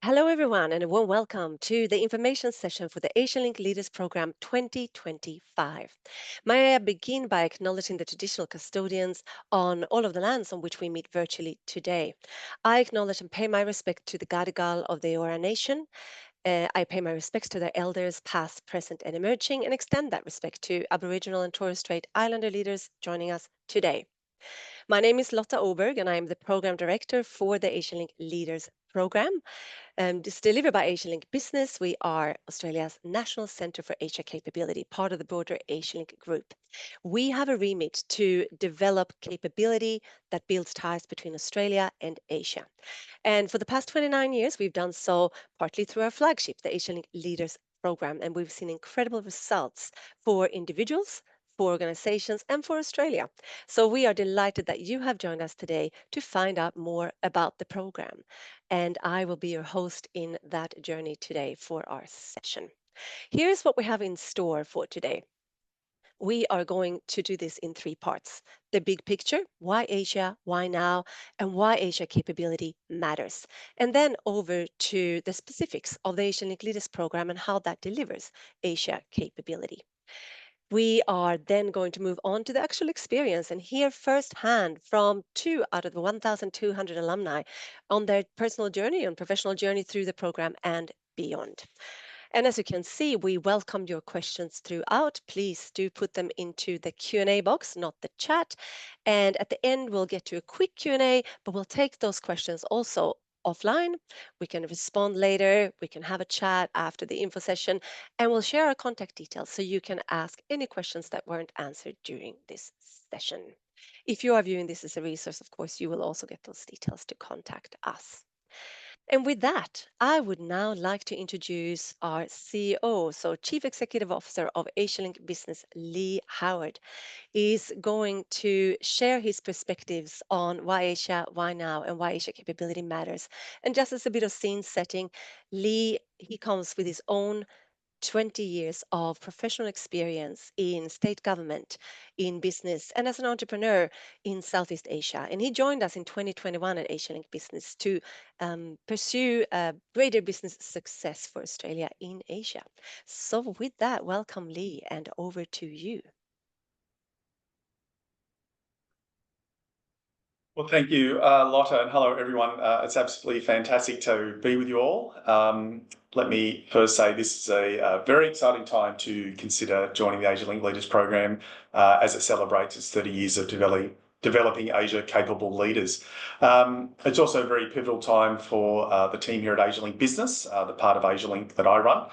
Hello, everyone, and a warm welcome to the information session for the Asialink Leaders Program 2025. May I begin by acknowledging the traditional custodians on all of the lands on which we meet virtually today. I acknowledge and pay my respect to the Gadigal of the Eora Nation. I pay my respects to their elders, past, present, and emerging, and extend that respect to Aboriginal and Torres Strait Islander leaders joining us today. My name is Lotta Oberg, and I am the Program Director for the Asialink Leaders Program. It's delivered by Asialink Business. We are Australia's National Centre for Asia Capability, part of the broader Asialink Group. We have a remit to develop capability that builds ties between Australia and Asia. And for the past 29 years, we've done so partly through our flagship, the Asialink Leaders Program, and we've seen incredible results for individuals, for organizations, and for Australia. So we are delighted that you have joined us today to find out more about the program. And I will be your host in that journey today for our session. Here's what we have in store for today. We are going to do this in three parts: the big picture, why Asia, why now, and why Asia capability matters. And then over to the specifics of the Asian Link Leaders Program and how that delivers Asia capability. We are then going to move on to the actual experience and hear firsthand from two out of the 1,200 alumni on their personal journey and professional journey through the program and beyond. And as you can see, we welcome your questions throughout. Please do put them into the Q&A box, not the chat. And at the end, we'll get to a quick Q&A, but we'll take those questions also offline. We can respond later. We can have a chat after the info session, and we'll share our contact details so you can ask any questions that weren't answered during this session. If you are viewing this as a resource, of course, you will also get those details to contact us. And with that, I would now like to introduce our CEO, so Chief Executive Officer of Asialink Business, Leigh Howard, is going to share his perspectives on why Asia, why now, and why Asia capability matters. And just as a bit of scene setting, Leigh, he comes with his own 20 years of professional experience in state government, in business, and as an entrepreneur in Southeast Asia. And he joined us in 2021 at Asialink Business to pursue greater business success for Australia in Asia. So, with that, welcome, Leigh, and over to you. Well, thank you, Lotta, and hello, everyone. It's absolutely fantastic to be with you all. Let me first say this is a very exciting time to consider joining the Asialink Leaders Program as it celebrates its 30 years of developing Asia-capable leaders. It's also a very pivotal time for the team here at Asialink Business, the part of Asialink that I run.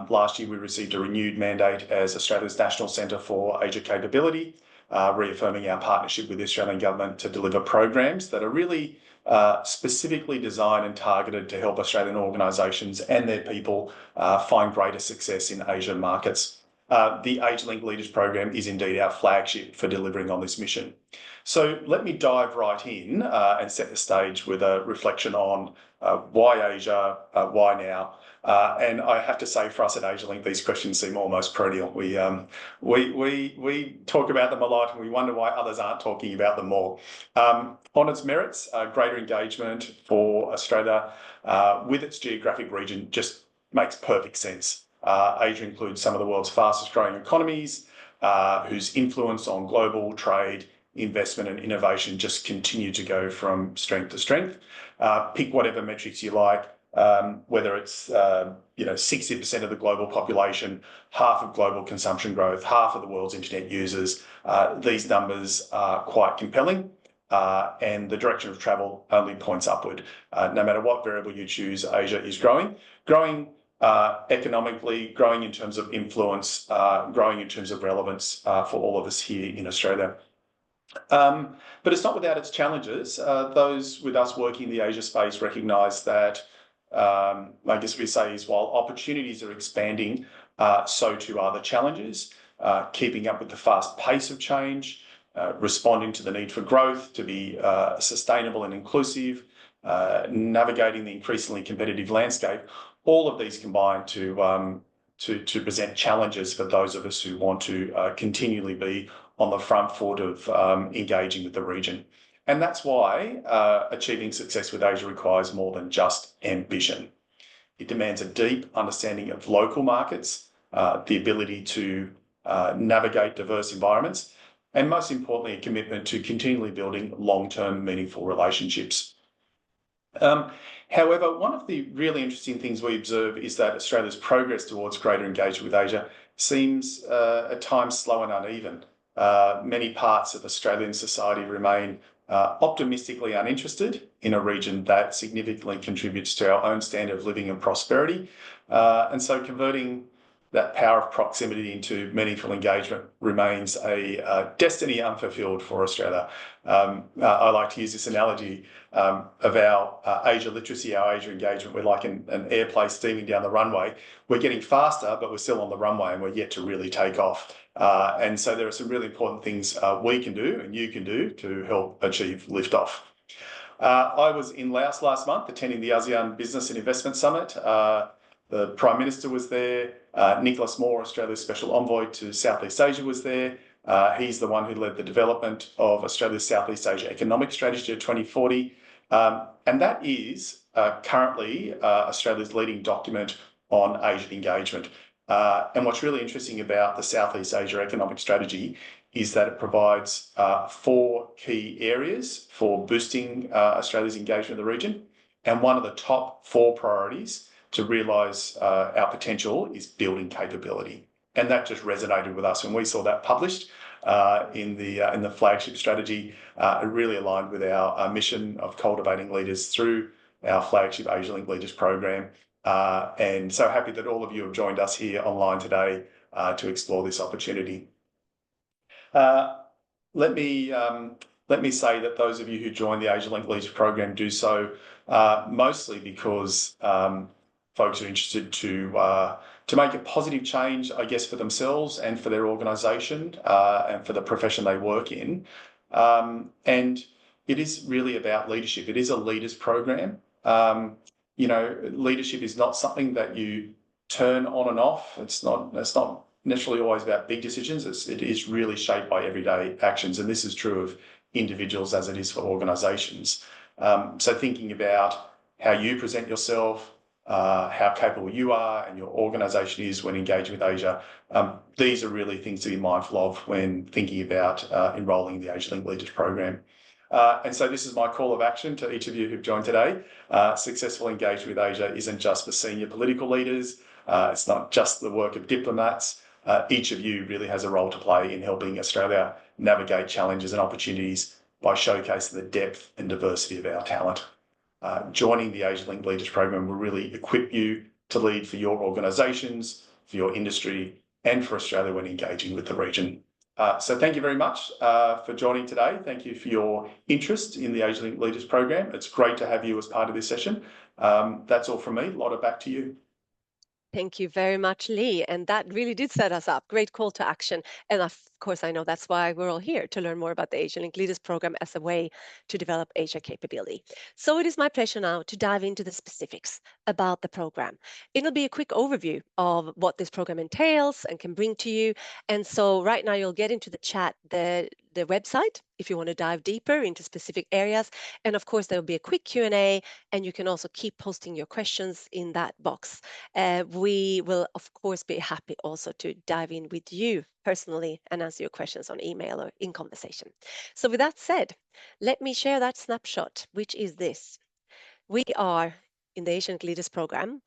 Last year, we received a renewed mandate as Australia's National Centre for Asia Capability, reaffirming our partnership with the Australian Government to deliver programs that are really specifically designed and targeted to help Australian organisations and their people find greater success in Asian markets. The Asialink Leaders Program is indeed our flagship for delivering on this mission. So let me dive right in and set the stage with a reflection on why Asia, why now. And I have to say, for us at Asialink, these questions seem almost perennial. We talk about them a lot, and we wonder why others aren't talking about them more. On its merits, greater engagement for Australia with its geographic region just makes perfect sense. Asia includes some of the world's fastest growing economies, whose influence on global trade, investment and innovation just continue to go from strength to strength. Pick whatever metrics you like, whether it's 60% of the global population, half of global consumption growth, half of the world's internet users. These numbers are quite compelling. And the direction of travel only points upward. No matter what variable you choose, Asia is growing economically, growing in terms of influence, growing in terms of relevance for all of us here in Australia. But it's not without its challenges. Those with us working in the Asia space recognise that, I guess we say, is while opportunities are expanding, so too are the challenges. Keeping up with the fast pace of change, responding to the need for growth, to be sustainable and inclusive, navigating the increasingly competitive landscape, all of these combine to present challenges for those of us who want to continually be on the front foot of engaging with the region. And that's why achieving success with Asia requires more than just ambition. It demands a deep understanding of local markets, the ability to navigate diverse environments, and most importantly, a commitment to continually building long-term meaningful relationships. Um, However, one of the really interesting things we observe is that Australia's progress towards greater engagement with Asia seems at times slow and uneven. Many parts of Australian society remain optimistically uninterested in a region that significantly contributes to our own standard of living and prosperity. And so converting that power of proximity into meaningful engagement remains a destiny unfulfilled for Australia. I like to use this analogy of our Asia literacy, our Asia engagement. We're like an airplane steaming down the runway. We're getting faster, but we're still on the runway and we're yet to really take off. And so there are some really important things we can do and you can do to help achieve liftoff. I was in Laos last month attending the ASEAN Business and Investment Summit. The Prime Minister was there. Nicholas Moore, Australia's Special Envoy to Southeast Asia, was there. He's the one who led the development of Australia's Southeast Asia Economic Strategy to 2040. And that is currently Australia's leading document on Asian engagement. And what's really interesting about the Southeast Asia Economic Strategy is that it provides 4 key areas for boosting Australia's engagement in the region. And one of the top 4 priorities to realise our potential is building capability. And that just resonated with us when we saw that published in the flagship strategy. It really aligned with our mission of cultivating leaders through our flagship Asialink Leaders Program. And so happy that all of you have joined us here online today to explore this opportunity. Let me say that those of you who join the Asialink Leaders Program do so mostly because folks are interested to make a positive change, I guess, for themselves and for their organisation and for the profession they work in. And it is really about leadership. It is a leaders program. Leadership is not something that you turn on and off. It's not necessarily always about big decisions. It is really shaped by everyday actions, and this is true of individuals as it is for organisations. So thinking about how you present yourself, how capable you are and your organisation is when engaging with Asia, these are really things to be mindful of when thinking about enrolling in the Asialink Leaders Program. And so this is my call of action to each of you who've joined today. Successful engagement with Asia isn't just for senior political leaders. It's not just the work of diplomats. Each of you really has a role to play in helping Australia navigate challenges and opportunities by showcasing the depth and diversity of our talent. Joining the Asialink Leaders Program will really equip you to lead for your organisations, for your industry, and for Australia when engaging with the region. So thank you very much for joining today. Thank you for your interest in the Asialink Leaders Program. It's great to have you as part of this session. That's all from me. Lotta, back to you. Thank you very much, Leigh. And that really did set us up. Great call to action. And of course, I know that's why we're all here to learn more about the Asialink Leaders Program as a way to develop Asia capability. So it is my pleasure now to dive into the specifics about the program. It'll be a quick overview of what this program entails and can bring to you. And so right now you'll get into the chat the website if you want to dive deeper into specific areas. And of course, there will be a quick Q&A, and you can also keep posting your questions in that box. We will, of course, be happy also to dive in with you personally and answer your questions on email or in conversation. So with that said, let me share that snapshot, which is this. We are in the Asian Leaders Program,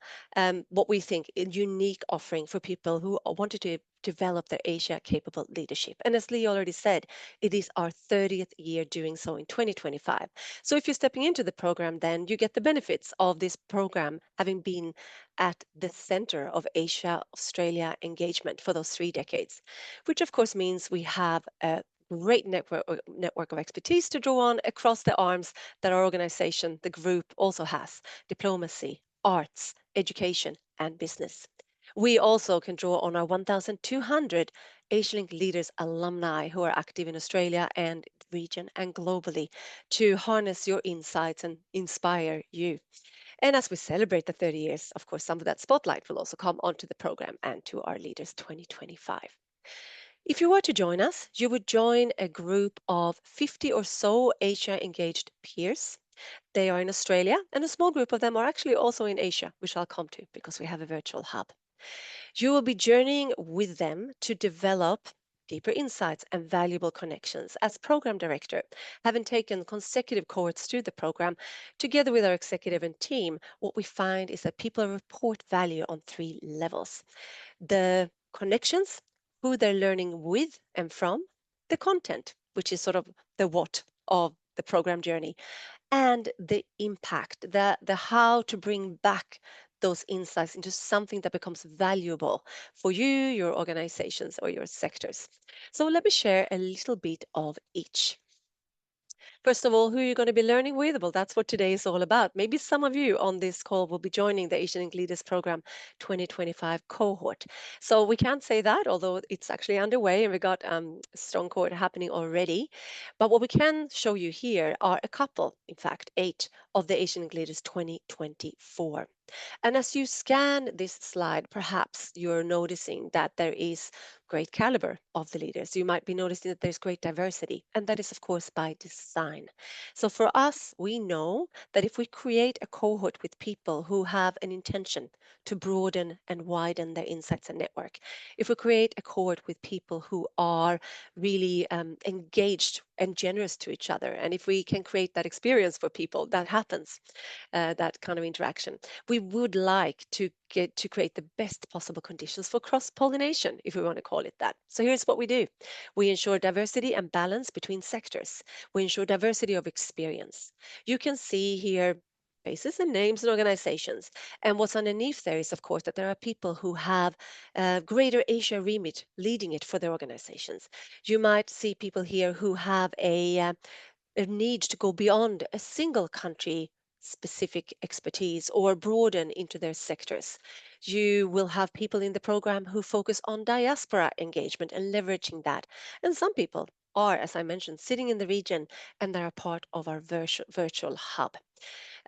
what we think a unique offering for people who wanted to develop their Asia capable leadership. And as Leigh already said, it is our 30th year doing so in 2025. So if you're stepping into the program, then you get the benefits of this program having been at the center of Asia Australia engagement for those 3 decades, which of course means we have a great network of expertise to draw on across the arms that our organization, the group, also has: diplomacy, arts, education, and business. We also can draw on our 1,200 Asialink Leaders alumni who are active in Australia and the region and globally to harness your insights and inspire you. And as we celebrate the 30 years, of course, some of that spotlight will also come onto the program and to our Leaders 2025. If you were to join us, you would join a group of 50 or so Asia engaged peers They are in Australia, and a small group of them are actually also in Asia, which I'll come to because we have a virtual hub. You will be journeying with them to develop deeper insights and valuable connections. As program director, having taken consecutive cohorts through the program, together with our executive and team, what we find is that people report value on three levels: the connections, who they're learning with and from, the content, which is sort of the what of the program journey, and the impact, the how to bring back those insights into something that becomes valuable for you, your organizations, or your sectors. So let me share a little bit of each. First of all, who are you going to be learning with? Well, that's what today is all about. Maybe some of you on this call will be joining the Asian Leaders Program 2025 cohort. So we can't say that, although it's actually underway and we got a strong cohort happening already. But what we can show you here are a couple, in fact, 8 of the Asian Leaders 2024. And as you scan this slide, perhaps you're noticing that there is great caliber of the leaders. You might be noticing that there's great diversity, and that is, of course, by design. So for us, we know that if we create a cohort with people who have an intention to broaden and widen their insights and network, if we create a cohort with people who are really engaged and generous to each other, and if we can create that experience for people, that happens, that kind of interaction. We would like to get to create the best possible conditions for cross pollination, if we want to call it that. So here's what we do: we ensure diversity and balance between sectors, we ensure diversity of experience. You can see here faces and names and organizations. And what's underneath there is, of course, that there are people who have greater Asia remit leading it for their organizations. You might see people here who have a need to go beyond a single country specific expertise or broaden into their sectors. You will have people in the program who focus on diaspora engagement and leveraging that. And some people are, as I mentioned, sitting in the region and they're a part of our virtual hub.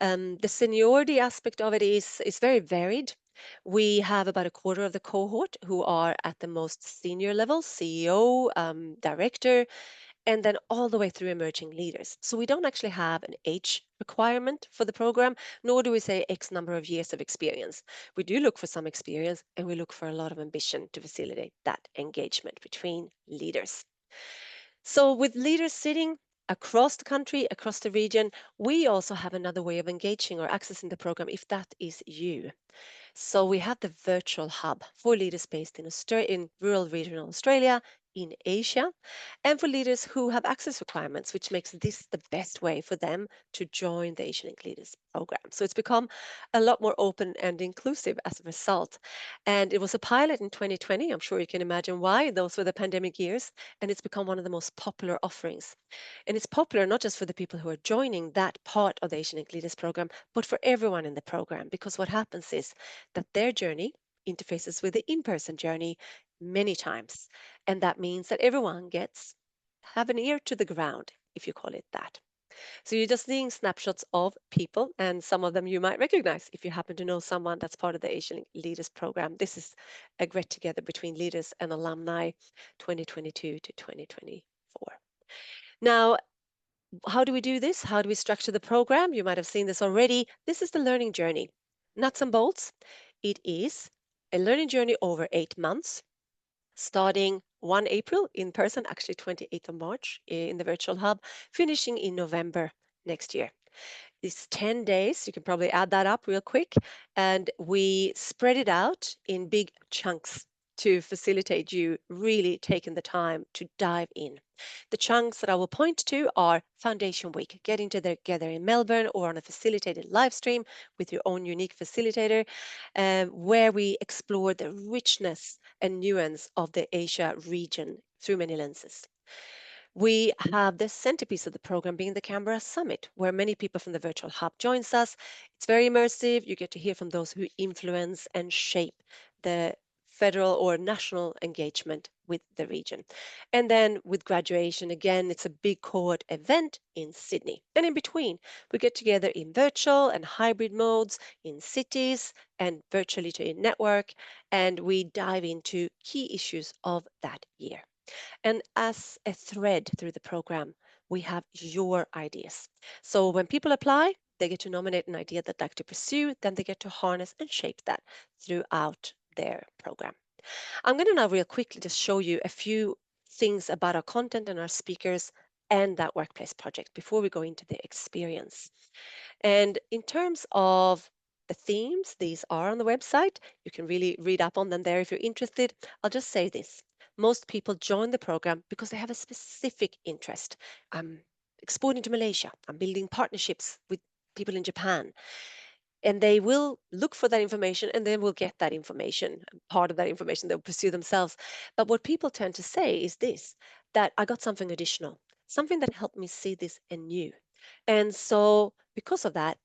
The seniority aspect of it is very varied. We have about a quarter of the cohort who are at the most senior level, CEO, director, and then all the way through emerging leaders. So we don't actually have an age requirement for the program, nor do we say X number of years of experience. We do look for some experience and we look for a lot of ambition to facilitate that engagement between leaders. So with leaders sitting across the country, across the region, we also have another way of engaging or accessing the program if that is you. So we have the virtual hub for leaders based in in rural regional Australia, in Asia, and for leaders who have access requirements, which makes this the best way for them to join the Asialink Leaders Program. So it's become a lot more open and inclusive as a result. And it was a pilot in 2020. I'm sure you can imagine why. Those were the pandemic years. And it's become one of the most popular offerings. And it's popular not just for the people who are joining that part of the Asialink Leaders Program, but for everyone in the program. Because what happens is that their journey interfaces with the in-person journey many times. And that means that everyone gets have an ear to the ground, if you call it that. So you're just seeing snapshots of people, and some of them you might recognize if you happen to know someone that's part of the Asian Leaders Program. This is a get together between leaders and alumni 2022 to 2024. Now, how do we do this? How do we structure the program? You might have seen this already. This is the learning journey. Nuts and bolts. It is a learning journey over 8 months, starting 1 April in person, actually 28th of March in the virtual hub, finishing in November next year. It's 10 days. You can probably add that up real quick. And we spread it out in big chunks to facilitate you really taking the time to dive in. The chunks that I will point to are Foundation Week, getting together in Melbourne or on a facilitated live stream with your own unique facilitator, where we explore the richness and nuance of the Asia region through many lenses. We have the centerpiece of the program being the Canberra Summit, where many people from the virtual hub joins us. It's very immersive. You get to hear from those who influence and shape the federal or national engagement with the region. And then with graduation, again, it's a big cohort event in Sydney. And in between, we get together in virtual and hybrid modes in cities and virtually to network, and we dive into key issues of that year. And as a thread through the program, we have your ideas. So when people apply, they get to nominate an idea they'd like to pursue, then they get to harness and shape that throughout their program. I'm going to now real quickly just show you a few things about our content and our speakers and that workplace project before we go into the experience. And in terms of the themes, these are on the website. You can really read up on them there if you're interested. I'll just say this. Most people join the program because they have a specific interest. I'm exporting to Malaysia. I'm building partnerships with people in Japan. And they will look for that information and then will get that information. Part of that information they'll pursue themselves. But what people tend to say is this, that I got something additional, something that helped me see this anew. And so because of that,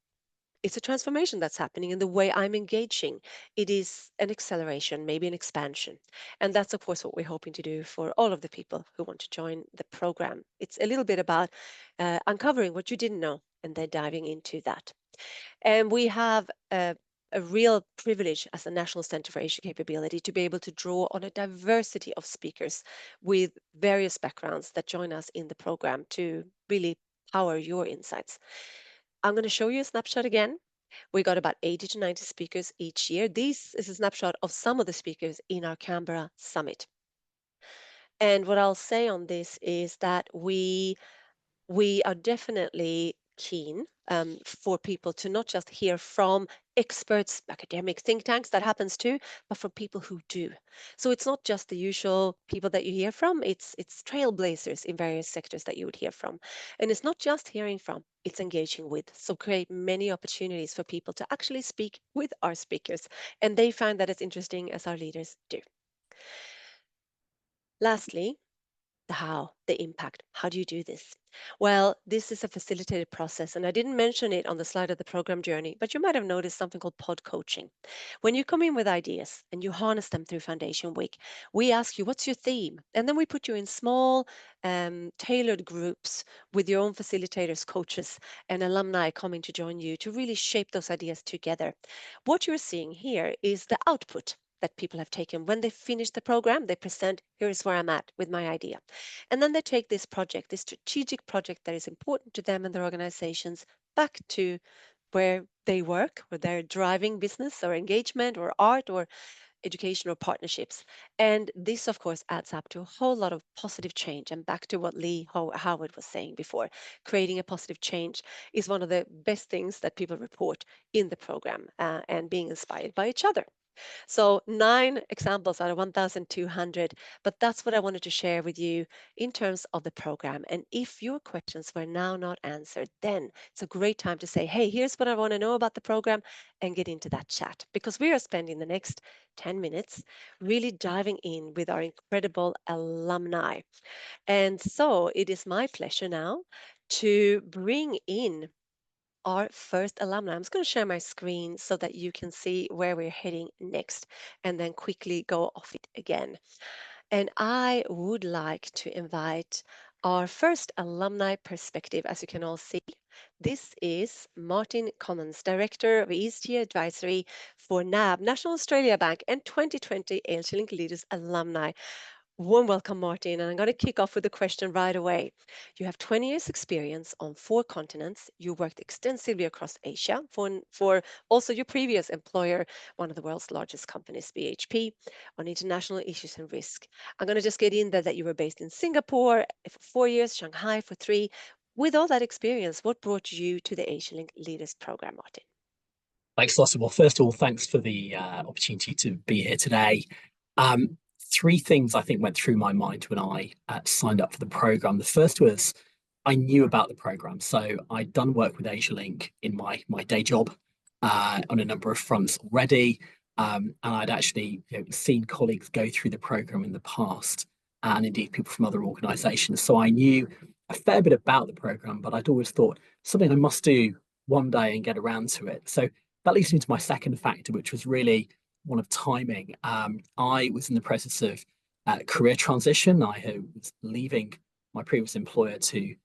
it's a transformation that's happening in the way I'm engaging. It is an acceleration, maybe an expansion. And that's, of course, what we're hoping to do for all of the people who want to join the program. It's a little bit about uncovering what you didn't know and then diving into that. And we have a real privilege as a National Center for Asia Capability to be able to draw on a diversity of speakers with various backgrounds that join us in the program to really power your insights. I'm going to show you a snapshot again. We got about 80 to 90 speakers each year. This is a snapshot of some of the speakers in our Canberra summit. And what I'll say on this is that we are definitely keen for people to not just hear from experts, academic think tanks, that happens too, but from people who do. So it's not just the usual people that you hear from, it's trailblazers in various sectors that you would hear from. And it's not just hearing from, it's engaging with. So create many opportunities for people to actually speak with our speakers. And they find that as interesting as our leaders do. Lastly, the how, the impact. How do you do this? Well, this is a facilitated process, and I didn't mention it on the slide of the program journey, but you might have noticed something called pod coaching. When you come in with ideas and you harness them through Foundation Week, we ask you, what's your theme? And then we put you in small, tailored groups with your own facilitators, coaches, and alumni coming to join you to really shape those ideas together. What you're seeing here is the output that people have taken. When they finish the program, they present, here's where I'm at with my idea. And then they take this project, this strategic project that is important to them and their organizations, back to where they work, where they're driving business or engagement or art or education or partnerships. And this, of course, adds up to a whole lot of positive change. And back to what Leigh Howard was saying before, creating a positive change is one of the best things that people report in the program and being inspired by each other. So 9 examples out of 1,200, but that's what I wanted to share with you in terms of the program. And if your questions were now not answered, then it's a great time to say, hey, here's what I want to know about the program and get into that chat because we are spending the next 10 minutes really diving in with our incredible alumni. And so it is my pleasure now to bring in our first alumni. I'm just going to share my screen so that you can see where we're heading next and then quickly go off it again. And I would like to invite our first alumni perspective, as you can all see. This is Martin Commons, Director of East Year Advisory for NAB, National Australia Bank, and 2020 Asialink Leaders Alumni. Warm welcome, Martin. And I'm going to kick off with a question right away. You have 20 years experience on 4 continents. You worked extensively across Asia for also your previous employer, one of the world's largest companies, BHP, on international issues and risk. I'm going to just get in there that you were based in Singapore for 4 years, Shanghai for 3. With all that experience, what brought you to the Asialink Leaders Program, Martin? Thanks, Lotta. Well, first of all, thanks for the opportunity to be here today. Um, 3 things I think went through my mind when I signed up for the program. The first was I knew about the program, so I'd done work with Asialink in my day job on a number of fronts already, and I'd actually seen colleagues go through the program in the past, and indeed people from other organisations. So I knew a fair bit about the program, but I'd always thought something I must do one day and get around to it. So that leads me to my second factor, which was really one of timing. I was in the process of career transition. I was leaving my previous employer to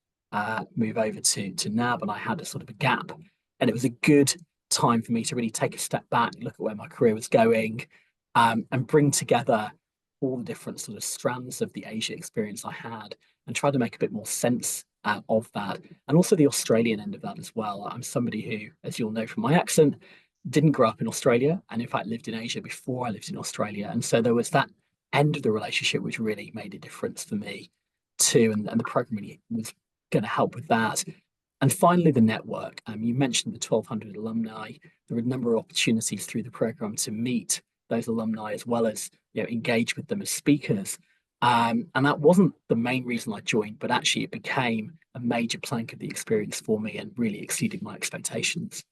move over to NAB, and I had a sort of a gap. And it was a good time for me to really take a step back, look at where my career was going, and bring together all the different sort of strands of the Asia experience I had and try to make a bit more sense of that, and also the Australian end of that as well. I'm somebody who, as you'll know from my accent, didn't grow up in Australia, and in fact lived in Asia before I lived in Australia, and so there was that end of the relationship which really made a difference for me too, and the program really was going to help with that. And finally, the network. You mentioned the 1,200 alumni. There are a number of opportunities through the program to meet those alumni as well as engage with them as speakers. And that wasn't the main reason I joined, but actually it became a major plank of the experience for me and really exceeded my expectations.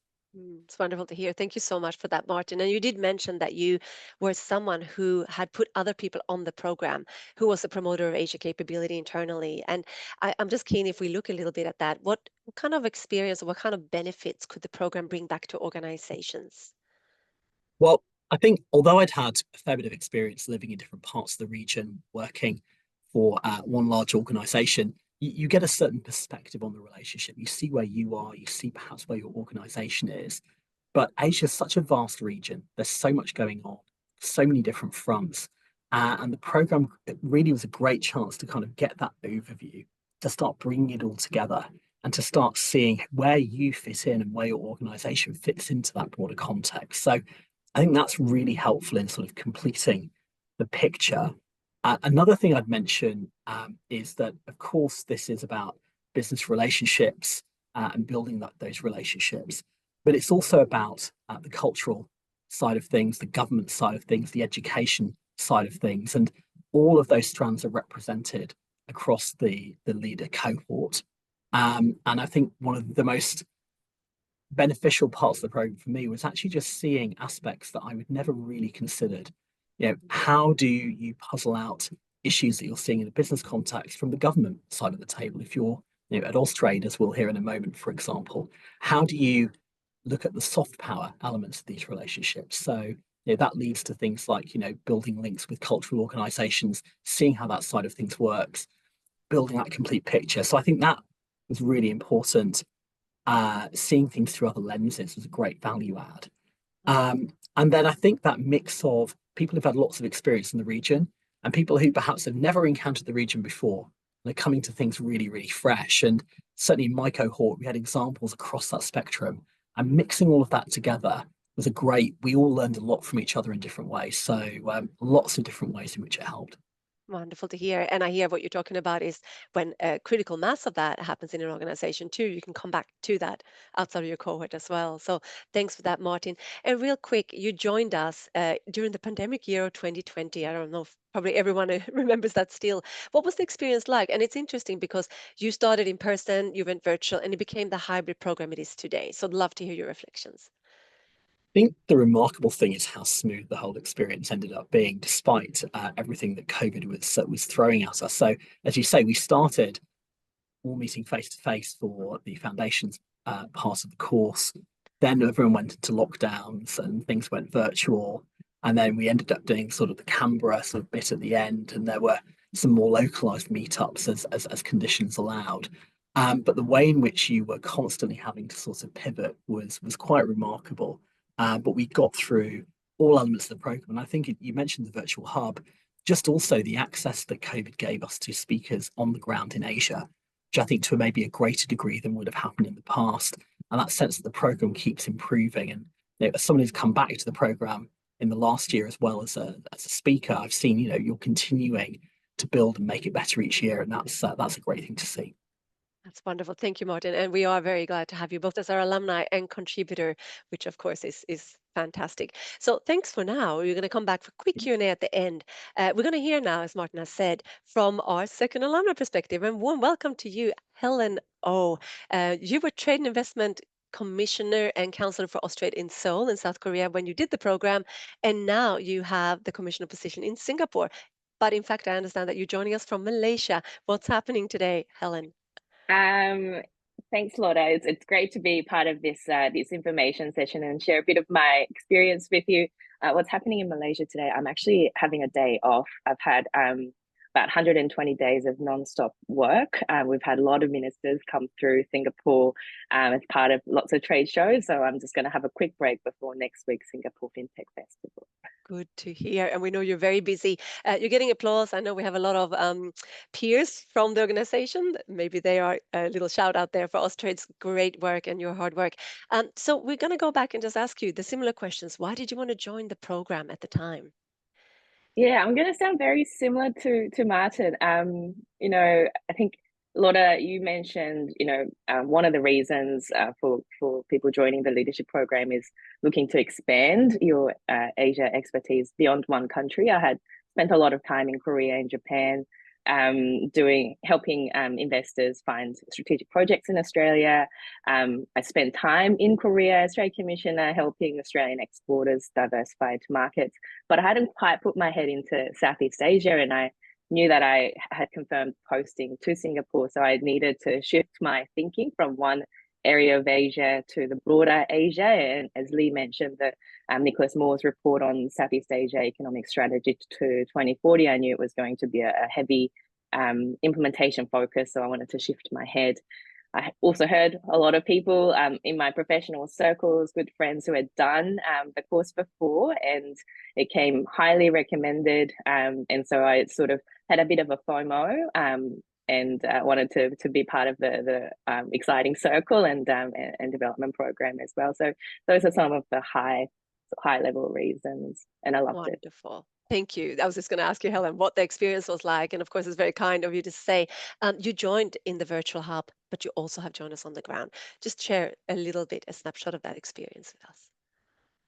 It's wonderful to hear. Thank you so much for that, Martin. And you did mention that you were someone who had put other people on the program, who was a promoter of Asia capability internally. And I'm just keen if we look a little bit at that, what kind of experience or what kind of benefits could the program bring back to organizations? Well, I think although I'd had a fair bit of experience living in different parts of the region, working for one large organization, you get a certain perspective on the relationship. You see where you are, you see perhaps where your organization is. But Asia is such a vast region. There's so much going on, so many different fronts. And the program, it really was a great chance to kind of get that overview, to start bringing it all together and to start seeing where you fit in and where your organization fits into that broader context. So I think that's really helpful in sort of completing the picture. Another thing I'd mention is that, of course, this is about business relationships and building those relationships, but it's also about the cultural side of things, the government side of things, the education side of things, and all of those strands are represented across the leader cohort. And I think one of the most beneficial parts of the program for me was actually just seeing aspects that I would never really considered. How do you puzzle out issues that you're seeing in a business context from the government side of the table? If you're at Austrade, as we'll hear in a moment, for example, how do you look at the soft power elements of these relationships? So that leads to things like building links with cultural organisations, seeing how that side of things works, building that complete picture. So I think that was really important. Seeing things through other lenses was a great value add. And then I think that mix of people who've had lots of experience in the region and people who perhaps have never encountered the region before, they're coming to things really, really fresh. And certainly in my cohort, we had examples across that spectrum. And mixing all of that together was we all learned a lot from each other in different ways. So lots of different ways in which it helped. Wonderful to hear. And I hear what you're talking about is when a critical mass of that happens in an organization too, you can come back to that outside of your cohort as well. So thanks for that, Martin. And real quick, you joined us during the pandemic year of 2020. I don't know if probably everyone remembers that still. What was the experience like? And it's interesting because you started in person, you went virtual, and it became the hybrid program it is today. So I'd love to hear your reflections. I think the remarkable thing is how smooth the whole experience ended up being, despite everything that COVID was throwing at us. So, as you say, we started all meeting face to face for the foundations part of the course. Then everyone went into lockdowns and things went virtual. And then we ended up doing sort of the Canberra sort of bit at the end, and there were some more localized meetups as conditions allowed. But the way in which you were constantly having to sort of pivot was quite remarkable. But we got through all elements of the program. And I think you mentioned the virtual hub, just also the access that COVID gave us to speakers on the ground in Asia, which I think to maybe a greater degree than would have happened in the past. And that sense that the program keeps improving. And as someone who's come back to the program in the last year as well as a speaker, I've seen you're continuing to build and make it better each year, and that's a great thing to see. That's wonderful. Thank you, Martin. And we are very glad to have you both as our alumni and contributor, which of course is fantastic. So thanks for now. We're going to come back for quick Q&A at the end. We're going to hear now, as Martin has said, from our second alumni perspective. And warm welcome to you, Helen O. You were Trade and Investment Commissioner and Counselor for Austrade in Seoul in South Korea when you did the program. And now you have the commissioner position in Singapore. But in fact, I understand that you're joining us from Malaysia. What's happening today, Helen? Um, Thanks, Lotta. It's great to be part of this information session and share a bit of my experience with you. What's happening in Malaysia today? I'm actually having a day off. I've had about 120 days of non-stop work. We've had a lot of ministers come through Singapore as part of lots of trade shows. So I'm just going to have a quick break before next week's Singapore FinTech Festival. Good to hear. And we know you're very busy. You're getting applause. I know we have a lot of peers from the organization. Maybe they are a little shout out there for Austrade's great work and your hard work. So we're going to go back and just ask you the similar questions. Why did you want to join the program at the time? Yeah, I'm going to sound very similar to Martin. You know, I think Lotta, you mentioned, you know, one of the reasons for people joining the leadership program is looking to expand your Asia expertise beyond one country. I had spent a lot of time in Korea and Japan, helping investors find strategic projects in Australia. I spent time in Korea as Trade Commissioner, helping Australian exporters diversify to markets, but I hadn't quite put my head into Southeast Asia, and I knew that I had confirmed posting to Singapore, so I needed to shift my thinking from one area of Asia to the broader Asia. And as Leigh mentioned, the Nicholas Moore's report on Southeast Asia Economic Strategy to 2040, I knew it was going to be a heavy implementation focus, so I wanted to shift my head. I also heard a lot of people in my professional circles, good friends who had done the course before, and it came highly recommended. And so I sort of had a bit of a FOMO and wanted to be part of the exciting circle and development program as well. So those are some of the high level reasons, and I loved it. Wonderful. Thank you. I was just going to ask you, Helen, what the experience was like. And of course, it's very kind of you to say you joined in the virtual hub, but you also have joined us on the ground. Just share a little bit, a snapshot of that experience with us.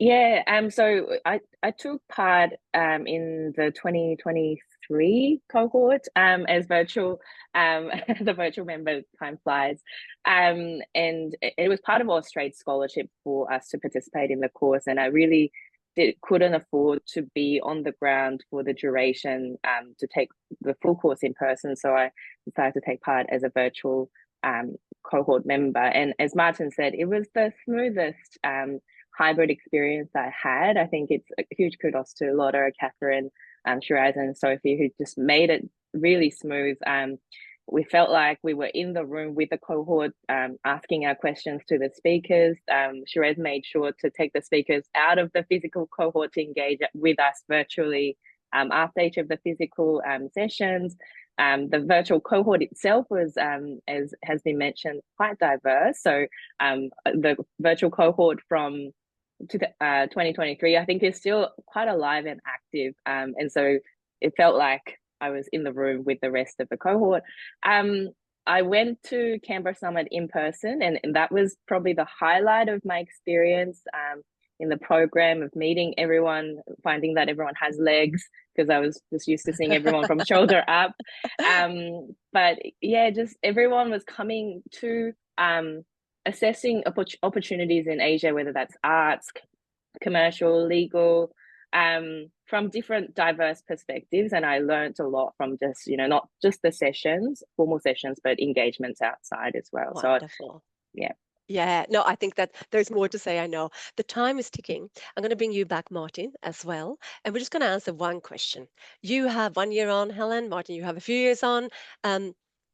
Yeah, so I took part in the 2023 cohort as virtual, the virtual member, time flies, and it was part of Austrade scholarship for us to participate in the course, and I really couldn't afford to be on the ground for the duration to take the full course in person, so I decided to take part as a virtual cohort member. And as Martin said, it was the smoothest hybrid experience I had. I think it's a huge kudos to Lotta, Catherine, Shiraz, and Sophie, who just made it really smooth. We felt like we were in the room with the cohort, asking our questions to the speakers. Shiraz made sure to take the speakers out of the physical cohort to engage with us virtually after each of the physical sessions. The virtual cohort itself was, as has been mentioned, quite diverse. So the virtual cohort from 2023, I think, is still quite alive and active. And so it felt like I was in the room with the rest of the cohort. I went to Canberra Summit in person, and that was probably the highlight of my experience in the program, of meeting everyone, finding that everyone has legs, because I was just used to seeing everyone from shoulder up. But yeah, just everyone was coming to assessing opportunities in Asia, whether that's arts, commercial, legal, from different diverse perspectives. And I learned a lot from just, you know, not just the sessions, formal sessions, but engagements outside as well. Wonderful. So, yeah. Yeah, no, I think that there's more to say. I know the time is ticking. I'm going to bring you back, Martin, as well. And we're just going to answer one question. You have 1 year on, Helen. Martin, you have a few years on.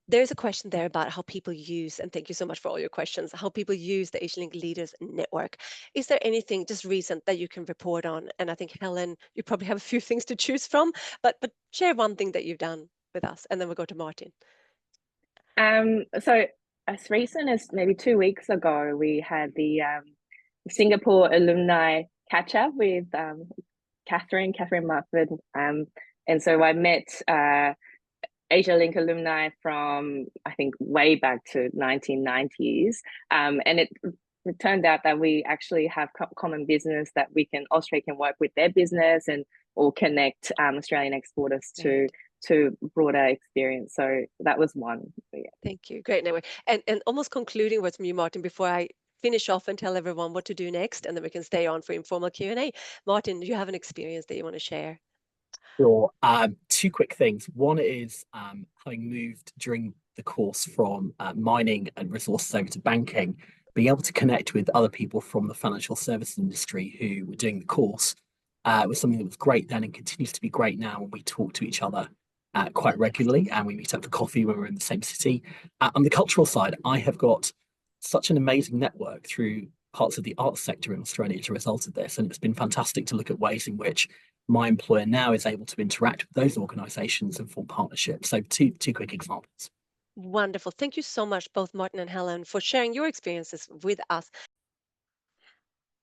There's a question there about how people use, and thank you so much for all your questions, how people use the Asialink Leaders Network. Is there anything just recent that you can report on? And I think, Helen, you probably have a few things to choose from, but share one thing that you've done with us, and then we'll go to Martin. So as recent as maybe 2 weeks ago, we had the Singapore alumni catch up with Catherine Mumford. And so I met Asialink alumni from, I think, way back to 1990s. And it turned out that we actually have common business, that Austrade can work with their business and or connect Australian exporters to broader experience. So that was one. Yeah. Thank you. Great network. And almost concluding words from you, Martin, before I finish off and tell everyone what to do next, and then we can stay on for informal Q&A. Martin, do you have an experience that you want to share? Sure. Two quick things. One is having moved during the course from mining and resources over to banking, being able to connect with other people from the financial services industry who were doing the course was something that was great then and continues to be great now when we talk to each other quite regularly, and we meet up for coffee when we're in the same city. On the cultural side, I have got such an amazing network through parts of the arts sector in Australia as a result of this, and it's been fantastic to look at ways in which my employer now is able to interact with those organisations and form partnerships. So two quick examples. Wonderful. Thank you so much, both Martin and Helen, for sharing your experiences with us.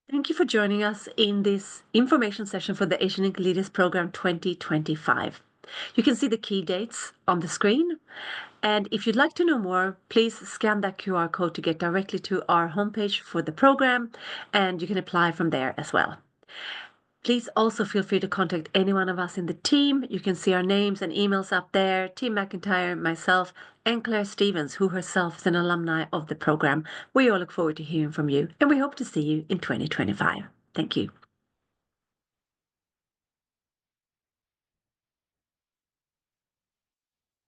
Thank you for joining us in this information session for the Asialink Leaders Program 2025. You can see the key dates on the screen. And if you'd like to know more, please scan that QR code to get directly to our homepage for the program, and you can apply from there as well. Please also feel free to contact any one of us in the team. You can see our names and emails up there. Team McIntyre, myself, and Claire Stevens, who herself is an alumni of the program. We all look forward to hearing from you, and we hope to see you in 2025. Thank you.